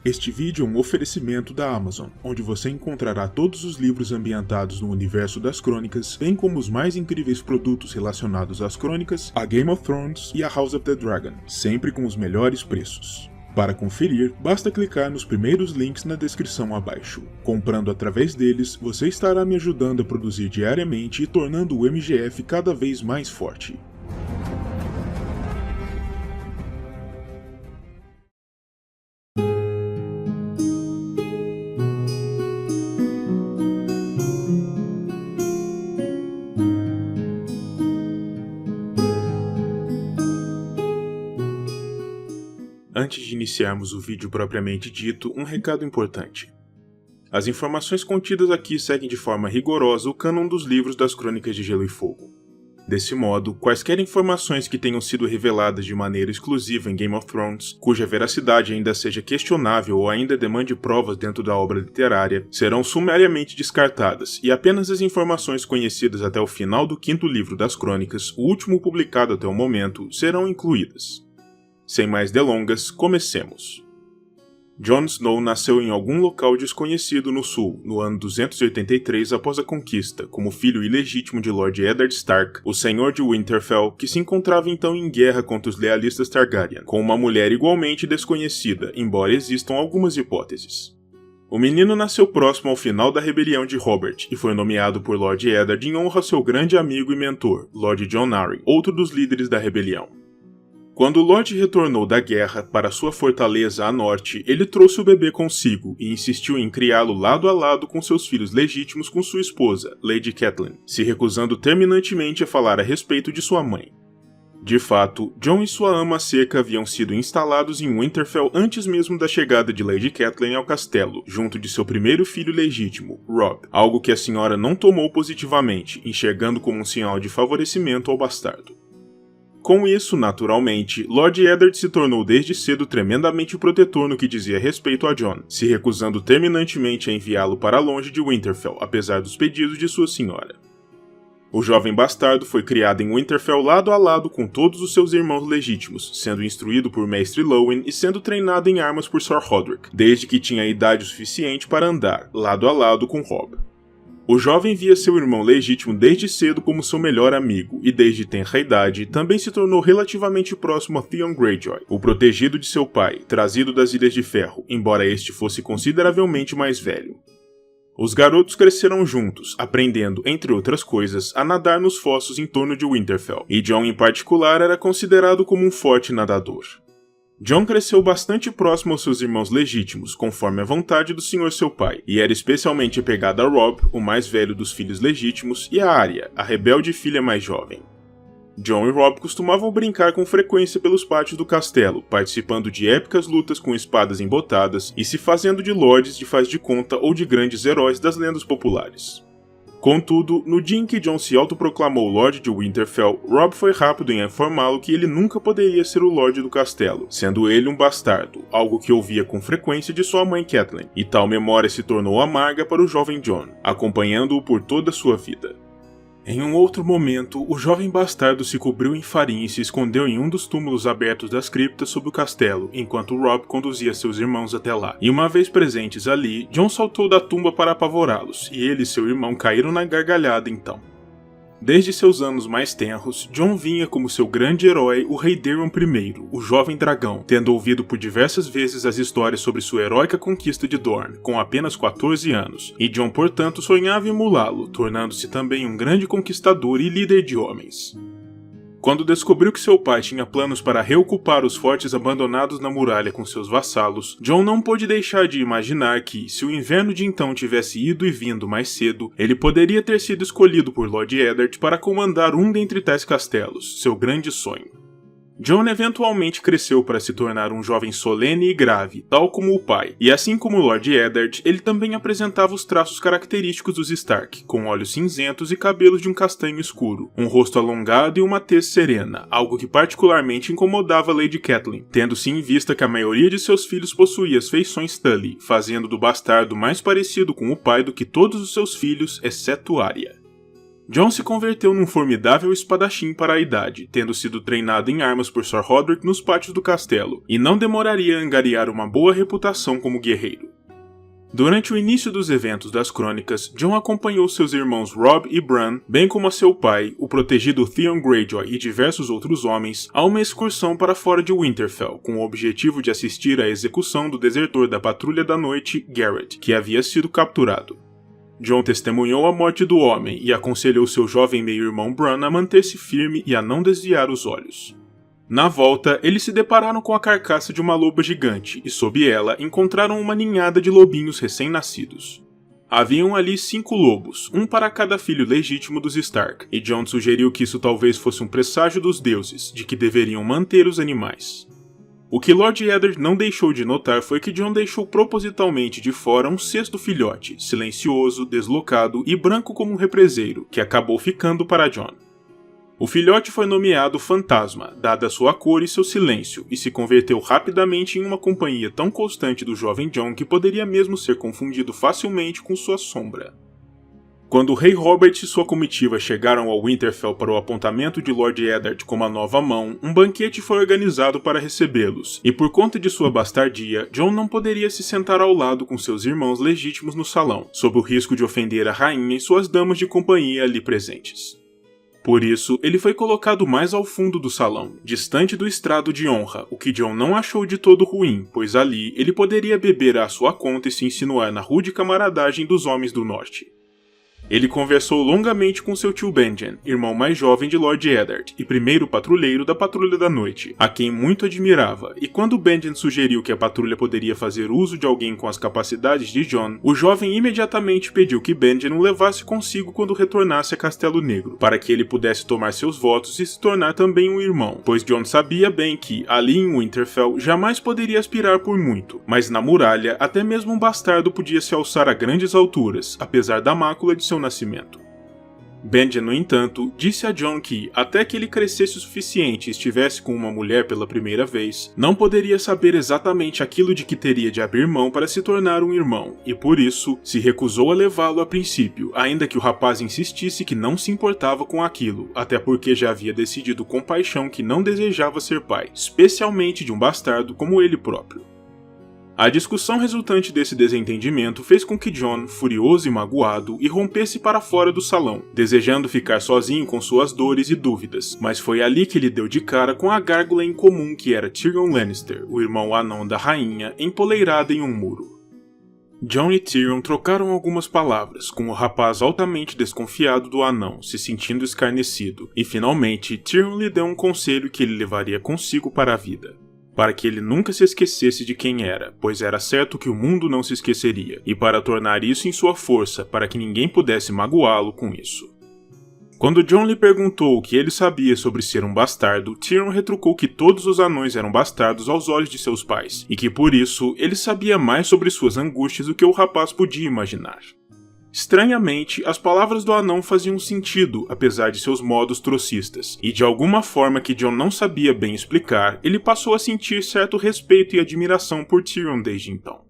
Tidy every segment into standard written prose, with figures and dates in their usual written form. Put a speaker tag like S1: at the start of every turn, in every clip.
S1: Este vídeo é um oferecimento da Amazon, onde você encontrará todos os livros ambientados no universo das crônicas, bem como os mais incríveis produtos relacionados às crônicas, a Game of Thrones e a House of the Dragon, sempre com os melhores preços. Para conferir, basta clicar nos primeiros links na descrição abaixo. Comprando através deles, você estará me ajudando a produzir diariamente e tornando o MGF cada vez mais forte. Antes de iniciarmos o vídeo propriamente dito, um recado importante. As informações contidas aqui seguem de forma rigorosa o cânon dos livros das Crônicas de Gelo e Fogo. Desse modo, quaisquer informações que tenham sido reveladas de maneira exclusiva em Game of Thrones, cuja veracidade ainda seja questionável ou ainda demande provas dentro da obra literária, serão sumariamente descartadas, e apenas as informações conhecidas até o final do quinto livro das Crônicas, o último publicado até o momento, serão incluídas. Sem mais delongas, comecemos. Jon Snow nasceu em algum local desconhecido no sul, no ano 283 após a conquista, como filho ilegítimo de Lord Eddard Stark, o Senhor de Winterfell, que se encontrava então em guerra contra os lealistas Targaryen, com uma mulher igualmente desconhecida, embora existam algumas hipóteses. O menino nasceu próximo ao final da rebelião de Robert e foi nomeado por Lord Eddard em honra ao seu grande amigo e mentor, Lord Jon Arryn, outro dos líderes da rebelião. Quando o Lorde retornou da guerra para sua fortaleza a norte, ele trouxe o bebê consigo e insistiu em criá-lo lado a lado com seus filhos legítimos com sua esposa, Lady Catelyn, se recusando terminantemente a falar a respeito de sua mãe. De fato, Jon e sua ama seca haviam sido instalados em Winterfell antes mesmo da chegada de Lady Catelyn ao castelo, junto de seu primeiro filho legítimo, Robb, algo que a senhora não tomou positivamente, enxergando como um sinal de favorecimento ao bastardo. Com isso, naturalmente, Lord Eddard se tornou desde cedo tremendamente protetor no que dizia respeito a Jon, se recusando terminantemente a enviá-lo para longe de Winterfell, apesar dos pedidos de sua senhora. O jovem bastardo foi criado em Winterfell lado a lado com todos os seus irmãos legítimos, sendo instruído por Mestre Lowyn e sendo treinado em armas por Sir Rodrik, desde que tinha idade suficiente para andar, lado a lado com Robb. O jovem via seu irmão legítimo desde cedo como seu melhor amigo, e desde tenra idade também se tornou relativamente próximo a Theon Greyjoy, o protegido de seu pai, trazido das Ilhas de Ferro, embora este fosse consideravelmente mais velho. Os garotos cresceram juntos, aprendendo, entre outras coisas, a nadar nos fossos em torno de Winterfell, e Jon em particular era considerado como um forte nadador. Jon cresceu bastante próximo aos seus irmãos legítimos, conforme a vontade do senhor seu pai, e era especialmente apegado a Robb, o mais velho dos filhos legítimos, e a Arya, a rebelde filha mais jovem. Jon e Robb costumavam brincar com frequência pelos pátios do castelo, participando de épicas lutas com espadas embotadas e se fazendo de lordes de faz de conta ou de grandes heróis das lendas populares. Contudo, no dia em que Jon se autoproclamou Lorde de Winterfell, Robb foi rápido em informá-lo que ele nunca poderia ser o Lorde do castelo, sendo ele um bastardo, algo que ouvia com frequência de sua mãe Catelyn, e tal memória se tornou amarga para o jovem Jon, acompanhando-o por toda a sua vida. Em um outro momento, o jovem bastardo se cobriu em farinha e se escondeu em um dos túmulos abertos das criptas sob o castelo, enquanto Robb conduzia seus irmãos até lá. E uma vez presentes ali, Jon saltou da tumba para apavorá-los, e ele e seu irmão caíram na gargalhada então. Desde seus anos mais tenros, Jon vinha como seu grande herói o rei Daemon I, o jovem dragão, tendo ouvido por diversas vezes as histórias sobre sua heróica conquista de Dorne, com apenas 14 anos, e Jon portanto sonhava em emulá-lo, tornando-se também um grande conquistador e líder de homens. Quando descobriu que seu pai tinha planos para reocupar os fortes abandonados na muralha com seus vassalos, Jon não pôde deixar de imaginar que, se o inverno de então tivesse ido e vindo mais cedo, ele poderia ter sido escolhido por Lord Eddard para comandar um dentre tais castelos, seu grande sonho. Jon eventualmente cresceu para se tornar um jovem solene e grave, tal como o pai, e assim como Lord Eddard, ele também apresentava os traços característicos dos Stark, com olhos cinzentos e cabelos de um castanho escuro, um rosto alongado e uma tez serena, algo que particularmente incomodava Lady Catelyn, tendo-se em vista que a maioria de seus filhos possuía as feições Tully, fazendo do bastardo mais parecido com o pai do que todos os seus filhos, exceto Arya. Jon se converteu num formidável espadachim para a idade, tendo sido treinado em armas por Sir Roderick nos pátios do castelo, e não demoraria a angariar uma boa reputação como guerreiro. Durante o início dos eventos das crônicas, Jon acompanhou seus irmãos Robb e Bran, bem como a seu pai, o protegido Theon Greyjoy e diversos outros homens, a uma excursão para fora de Winterfell, com o objetivo de assistir à execução do desertor da Patrulha da Noite, Garrett, que havia sido capturado. Jon testemunhou a morte do homem e aconselhou seu jovem meio-irmão Bran a manter-se firme e a não desviar os olhos. Na volta, eles se depararam com a carcaça de uma loba gigante e, sob ela, encontraram uma ninhada de lobinhos recém-nascidos. Haviam ali 5 lobos, um para cada filho legítimo dos Stark, e Jon sugeriu que isso talvez fosse um presságio dos deuses, de que deveriam manter os animais. O que Lord Eddard não deixou de notar foi que Jon deixou propositalmente de fora um 6º filhote, silencioso, deslocado e branco como um represeiro, que acabou ficando para Jon. O filhote foi nomeado Fantasma, dada sua cor e seu silêncio, e se converteu rapidamente em uma companhia tão constante do jovem Jon que poderia mesmo ser confundido facilmente com sua sombra. Quando o rei Robert e sua comitiva chegaram ao Winterfell para o apontamento de Lord Eddard como a nova mão, um banquete foi organizado para recebê-los, e por conta de sua bastardia, Jon não poderia se sentar ao lado com seus irmãos legítimos no salão, sob o risco de ofender a rainha e suas damas de companhia ali presentes. Por isso, ele foi colocado mais ao fundo do salão, distante do estrado de honra, o que Jon não achou de todo ruim, pois ali ele poderia beber à sua conta e se insinuar na rude camaradagem dos homens do norte. Ele conversou longamente com seu tio Benjen, irmão mais jovem de Lord Eddard e primeiro patrulheiro da Patrulha da Noite, a quem muito admirava, e quando Benjen sugeriu que a patrulha poderia fazer uso de alguém com as capacidades de Jon, o jovem imediatamente pediu que Benjen o levasse consigo quando retornasse a Castelo Negro, para que ele pudesse tomar seus votos e se tornar também um irmão, pois Jon sabia bem que, ali em Winterfell, jamais poderia aspirar por muito, mas na muralha, até mesmo um bastardo podia se alçar a grandes alturas, apesar da mácula de seu nascimento. Benjen, no entanto, disse a Jon que, até que ele crescesse o suficiente e estivesse com uma mulher pela primeira vez, não poderia saber exatamente aquilo de que teria de abrir mão para se tornar um irmão, e por isso, se recusou a levá-lo a princípio, ainda que o rapaz insistisse que não se importava com aquilo, até porque já havia decidido com paixão que não desejava ser pai, especialmente de um bastardo como ele próprio. A discussão resultante desse desentendimento fez com que Jon, furioso e magoado, irrompesse para fora do salão, desejando ficar sozinho com suas dores e dúvidas, mas foi ali que ele deu de cara com a gárgula incomum que era Tyrion Lannister, o irmão anão da rainha, empoleirado em um muro. Jon e Tyrion trocaram algumas palavras, com o rapaz altamente desconfiado do anão, se sentindo escarnecido, e finalmente Tyrion lhe deu um conselho que ele levaria consigo para a vida. Para que ele nunca se esquecesse de quem era, pois era certo que o mundo não se esqueceria, e para tornar isso em sua força, para que ninguém pudesse magoá-lo com isso. Quando Jon lhe perguntou o que ele sabia sobre ser um bastardo, Tyrion retrucou que todos os anões eram bastardos aos olhos de seus pais, e que por isso ele sabia mais sobre suas angústias do que o rapaz podia imaginar. Estranhamente, as palavras do anão faziam sentido, apesar de seus modos trocistas, e de alguma forma que Jon não sabia bem explicar, ele passou a sentir certo respeito e admiração por Tyrion desde então.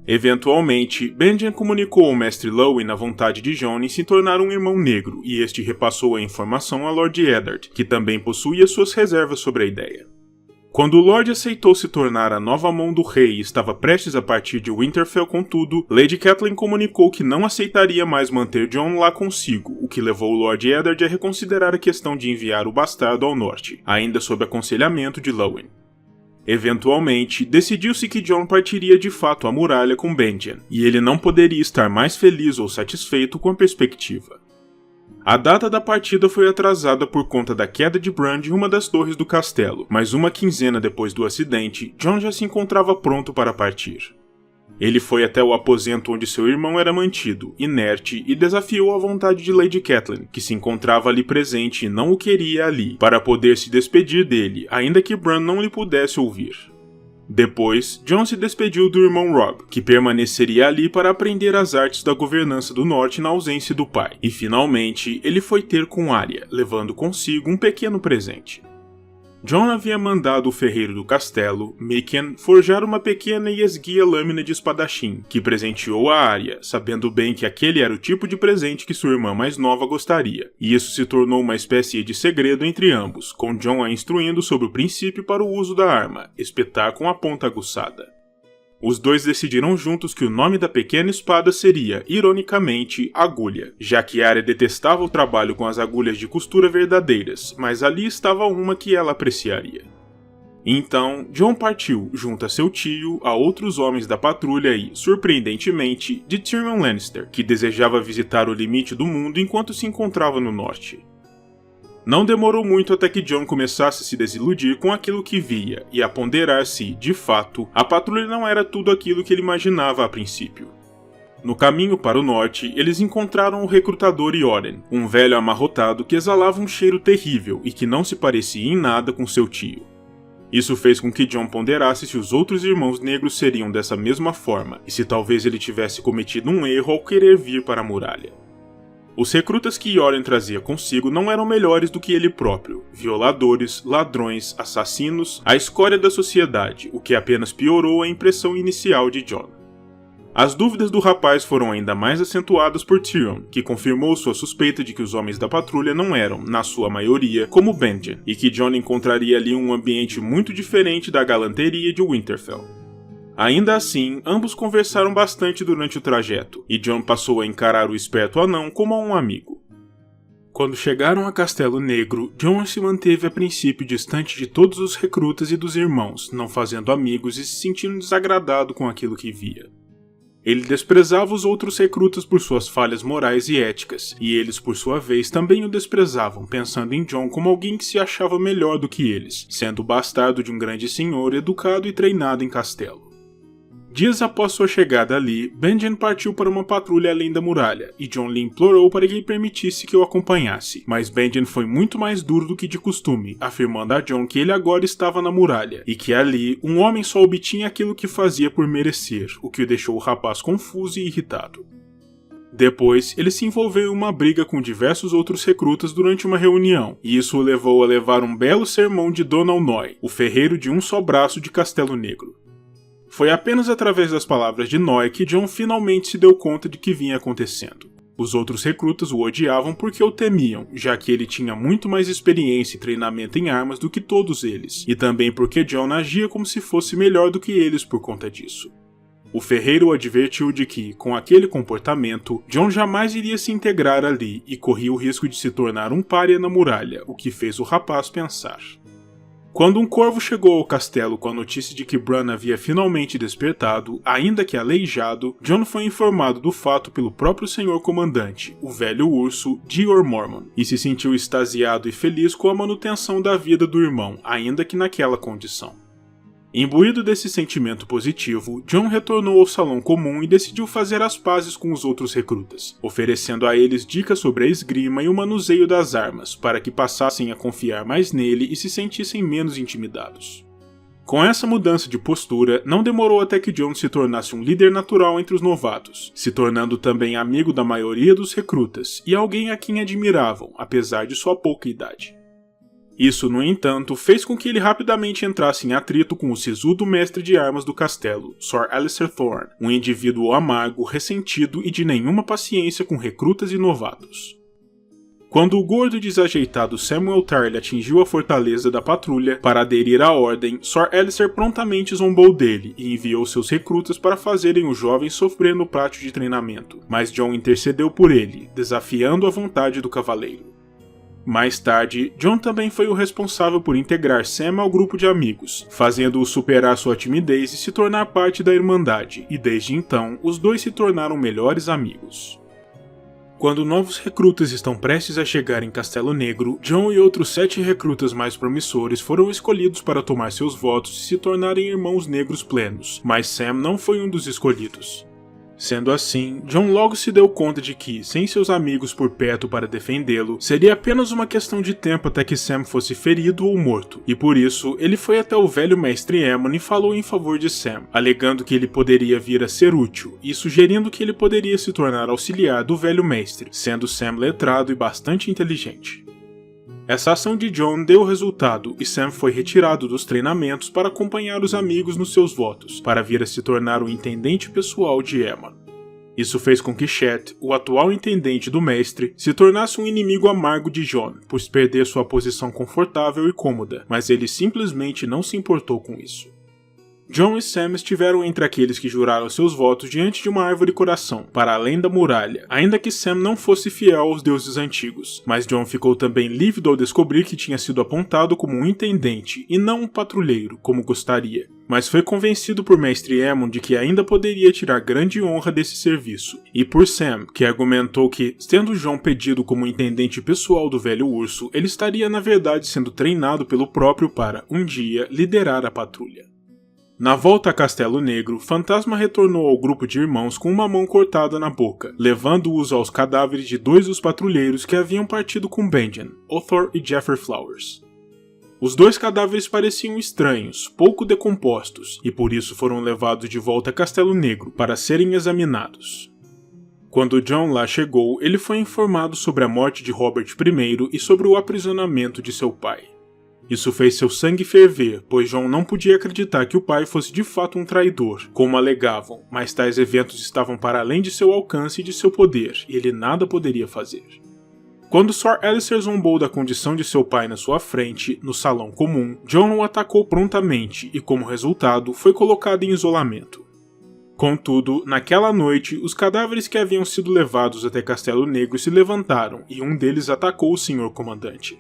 S1: Eventualmente, Benjen comunicou ao mestre Luwin a vontade de Jon em se tornar um irmão negro, e este repassou a informação a Lord Eddard, que também possuía suas reservas sobre a ideia. Quando o Lorde aceitou se tornar a nova mão do rei e estava prestes a partir de Winterfell, contudo, Lady Catelyn comunicou que não aceitaria mais manter Jon lá consigo, o que levou o Lord Eddard a reconsiderar a questão de enviar o bastardo ao norte, ainda sob aconselhamento de Luwin. Eventualmente, decidiu-se que Jon partiria de fato à muralha com Benjen, e ele não poderia estar mais feliz ou satisfeito com a perspectiva. A data da partida foi atrasada por conta da queda de Bran de uma das torres do castelo, mas uma quinzena depois do acidente, Jon já se encontrava pronto para partir. Ele foi até o aposento onde seu irmão era mantido, inerte, e desafiou a vontade de Lady Catelyn, que se encontrava ali presente e não o queria ali, para poder se despedir dele, ainda que Bran não lhe pudesse ouvir. Depois, Jon se despediu do irmão Robb, que permaneceria ali para aprender as artes da governança do norte na ausência do pai, e finalmente ele foi ter com Arya, levando consigo um pequeno presente. Jon havia mandado o ferreiro do castelo, Mikken, forjar uma pequena e esguia lâmina de espadachim, que presenteou a Arya, sabendo bem que aquele era o tipo de presente que sua irmã mais nova gostaria, e isso se tornou uma espécie de segredo entre ambos, com Jon a instruindo sobre o princípio para o uso da arma, espetar com a ponta aguçada. Os dois decidiram juntos que o nome da pequena espada seria, ironicamente, Agulha, já que Arya detestava o trabalho com as agulhas de costura verdadeiras, mas ali estava uma que ela apreciaria. Então, Jon partiu, junto a seu tio, a outros homens da patrulha e, surpreendentemente, de Tyrion Lannister, que desejava visitar o limite do mundo enquanto se encontrava no norte. Não demorou muito até que Jon começasse a se desiludir com aquilo que via e a ponderar se, de fato, a patrulha não era tudo aquilo que ele imaginava a princípio. No caminho para o norte, eles encontraram o recrutador Yoren, um velho amarrotado que exalava um cheiro terrível e que não se parecia em nada com seu tio. Isso fez com que Jon ponderasse se os outros irmãos negros seriam dessa mesma forma e se talvez ele tivesse cometido um erro ao querer vir para a muralha. Os recrutas que Yoren trazia consigo não eram melhores do que ele próprio, violadores, ladrões, assassinos, a escória da sociedade, o que apenas piorou a impressão inicial de Jon. As dúvidas do rapaz foram ainda mais acentuadas por Tyrion, que confirmou sua suspeita de que os homens da patrulha não eram, na sua maioria, como Benjen, e que Jon encontraria ali um ambiente muito diferente da galanteria de Winterfell. Ainda assim, ambos conversaram bastante durante o trajeto, e Jon passou a encarar o esperto anão como um amigo. Quando chegaram a Castelo Negro, Jon se manteve a princípio distante de todos os recrutas e dos irmãos, não fazendo amigos e se sentindo desagradado com aquilo que via. Ele desprezava os outros recrutas por suas falhas morais e éticas, e eles por sua vez também o desprezavam, pensando em Jon como alguém que se achava melhor do que eles, sendo o bastardo de um grande senhor educado e treinado em castelo. Dias após sua chegada ali, Benjen partiu para uma patrulha além da muralha, e Jon lhe implorou para que lhe permitisse que o acompanhasse, mas Benjen foi muito mais duro do que de costume, afirmando a Jon que ele agora estava na muralha, e que ali, um homem só obtinha aquilo que fazia por merecer, o que o deixou o rapaz confuso e irritado. Depois, ele se envolveu em uma briga com diversos outros recrutas durante uma reunião, e isso o levou a levar um belo sermão de Donal Noy, o ferreiro de um só braço de Castelo Negro. Foi apenas através das palavras de Noy que Jon finalmente se deu conta de que vinha acontecendo. Os outros recrutas o odiavam porque o temiam, já que ele tinha muito mais experiência e treinamento em armas do que todos eles, e também porque Jon agia como se fosse melhor do que eles por conta disso. O ferreiro o advertiu de que, com aquele comportamento, Jon jamais iria se integrar ali e corria o risco de se tornar um pária na muralha, o que fez o rapaz pensar. Quando um corvo chegou ao castelo com a notícia de que Bran havia finalmente despertado, ainda que aleijado, Jon foi informado do fato pelo próprio senhor comandante, o velho urso Jeor Mormont, e se sentiu extasiado e feliz com a manutenção da vida do irmão, ainda que naquela condição. Imbuído desse sentimento positivo, Jon retornou ao salão comum e decidiu fazer as pazes com os outros recrutas, oferecendo a eles dicas sobre a esgrima e o manuseio das armas, para que passassem a confiar mais nele e se sentissem menos intimidados. Com essa mudança de postura, não demorou até que Jon se tornasse um líder natural entre os novatos, se tornando também amigo da maioria dos recrutas e alguém a quem admiravam, apesar de sua pouca idade. Isso, no entanto, fez com que ele rapidamente entrasse em atrito com o sisudo mestre de armas do castelo, Sir Alliser Thorne, um indivíduo amargo, ressentido e de nenhuma paciência com recrutas e novatos. Quando o gordo e desajeitado Samuel Tarly atingiu a fortaleza da patrulha para aderir à ordem, Sir Alliser prontamente zombou dele e enviou seus recrutas para fazerem o jovem sofrer no pátio de treinamento, mas Jon intercedeu por ele, desafiando a vontade do cavaleiro. Mais tarde, Jon também foi o responsável por integrar Sam ao grupo de amigos, fazendo-o superar sua timidez e se tornar parte da Irmandade, e desde então, os dois se tornaram melhores amigos. Quando novos recrutas estão prestes a chegar em Castelo Negro, Jon e outros 7 recrutas mais promissores foram escolhidos para tomar seus votos e se tornarem irmãos negros plenos, mas Sam não foi um dos escolhidos. Sendo assim, Jon logo se deu conta de que, sem seus amigos por perto para defendê-lo, seria apenas uma questão de tempo até que Sam fosse ferido ou morto, e por isso, ele foi até o velho mestre Aemon e falou em favor de Sam, alegando que ele poderia vir a ser útil, e sugerindo que ele poderia se tornar auxiliar do velho mestre, sendo Sam letrado e bastante inteligente. Essa ação de John deu resultado e Sam foi retirado dos treinamentos para acompanhar os amigos nos seus votos, para vir a se tornar o intendente pessoal de Aemon. Isso fez com que Chet, o atual intendente do mestre, se tornasse um inimigo amargo de Jon, por perder sua posição confortável e cômoda, mas ele simplesmente não se importou com isso. Jon e Sam estiveram entre aqueles que juraram seus votos diante de uma árvore coração, para além da muralha, ainda que Sam não fosse fiel aos deuses antigos, mas Jon ficou também lívido ao descobrir que tinha sido apontado como um intendente e não um patrulheiro, como gostaria. Mas foi convencido por Mestre Aemon de que ainda poderia tirar grande honra desse serviço, e por Sam, que argumentou que, tendo Jon pedido como intendente pessoal do velho urso, ele estaria na verdade sendo treinado pelo próprio para, um dia, liderar a patrulha. Na volta a Castelo Negro, Fantasma retornou ao grupo de irmãos com uma mão cortada na boca, levando-os aos cadáveres de 2 dos patrulheiros que haviam partido com Benjen, Othor e Jeffrey Flowers. Os 2 cadáveres pareciam estranhos, pouco decompostos, e por isso foram levados de volta a Castelo Negro para serem examinados. Quando Jon lá chegou, ele foi informado sobre a morte de Robert I e sobre o aprisionamento de seu pai. Isso fez seu sangue ferver, pois Jon não podia acreditar que o pai fosse de fato um traidor, como alegavam, mas tais eventos estavam para além de seu alcance e de seu poder, e ele nada poderia fazer. Quando Sor Alistair zombou da condição de seu pai na sua frente, no salão comum, Jon o atacou prontamente e, como resultado, foi colocado em isolamento. Contudo, naquela noite, os cadáveres que haviam sido levados até Castelo Negro se levantaram e um deles atacou o Sr. Comandante.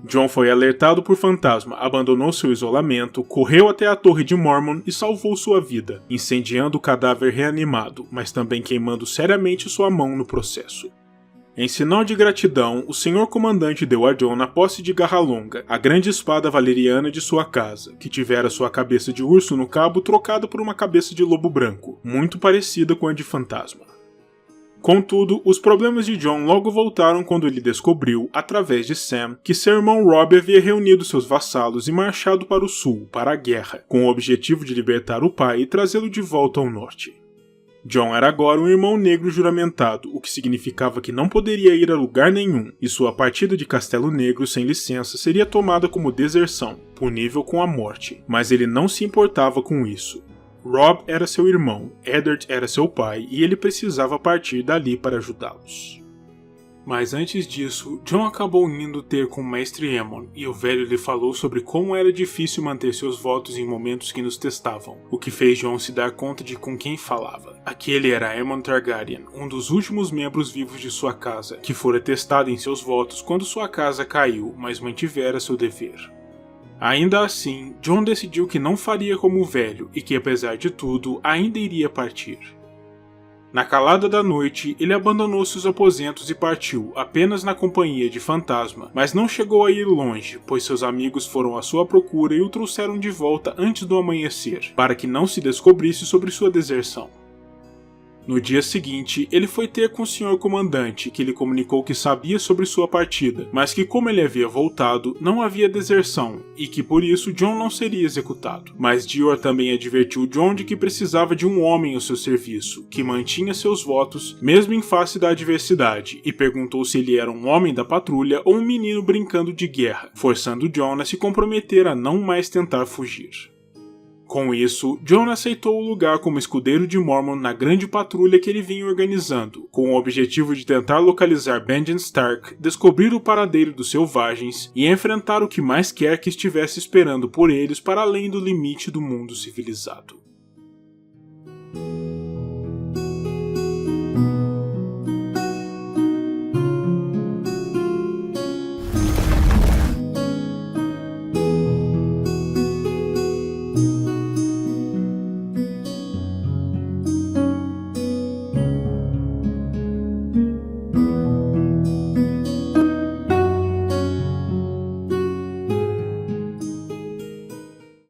S1: Jon foi alertado por Fantasma, abandonou seu isolamento, correu até a Torre de Mormon e salvou sua vida, incendiando o cadáver reanimado, mas também queimando seriamente sua mão no processo. Em sinal de gratidão, o Senhor Comandante deu a Jon a posse de Garra Longa, a grande espada valeriana de sua casa, que tivera sua cabeça de urso no cabo trocada por uma cabeça de lobo branco, muito parecida com a de Fantasma. Contudo, os problemas de Jon logo voltaram quando ele descobriu, através de Sam, que seu irmão Robb havia reunido seus vassalos e marchado para o sul, para a guerra, com o objetivo de libertar o pai e trazê-lo de volta ao norte. Jon era agora um irmão negro juramentado, o que significava que não poderia ir a lugar nenhum, e sua partida de Castelo Negro sem licença seria tomada como deserção, punível com a morte, mas ele não se importava com isso. Robb era seu irmão, Eddard era seu pai e ele precisava partir dali para ajudá-los. Mas antes disso, Jon acabou indo ter com o Mestre Aemon e o velho lhe falou sobre como era difícil manter seus votos em momentos que nos testavam, o que fez Jon se dar conta de com quem falava. Aquele era Aemon Targaryen, um dos últimos membros vivos de sua casa, que fora testado em seus votos quando sua casa caiu, mas mantivera seu dever. Ainda assim, Jon decidiu que não faria como o velho e que, apesar de tudo, ainda iria partir. Na calada da noite, ele abandonou seus aposentos e partiu, apenas na companhia de Fantasma, mas não chegou a ir longe, pois seus amigos foram à sua procura e o trouxeram de volta antes do amanhecer, para que não se descobrisse sobre sua deserção. No dia seguinte, ele foi ter com o Sr. Comandante, que lhe comunicou que sabia sobre sua partida, mas que como ele havia voltado, não havia deserção, e que por isso Jon não seria executado. Mas Dior também advertiu Jon de que precisava de um homem ao seu serviço, que mantinha seus votos, mesmo em face da adversidade, e perguntou se ele era um homem da patrulha ou um menino brincando de guerra, forçando Jon a se comprometer a não mais tentar fugir. Com isso, Jon aceitou o lugar como escudeiro de Mormon na grande patrulha que ele vinha organizando, com o objetivo de tentar localizar Benjen Stark, descobrir o paradeiro dos selvagens e enfrentar o que mais quer que estivesse esperando por eles para além do limite do mundo civilizado.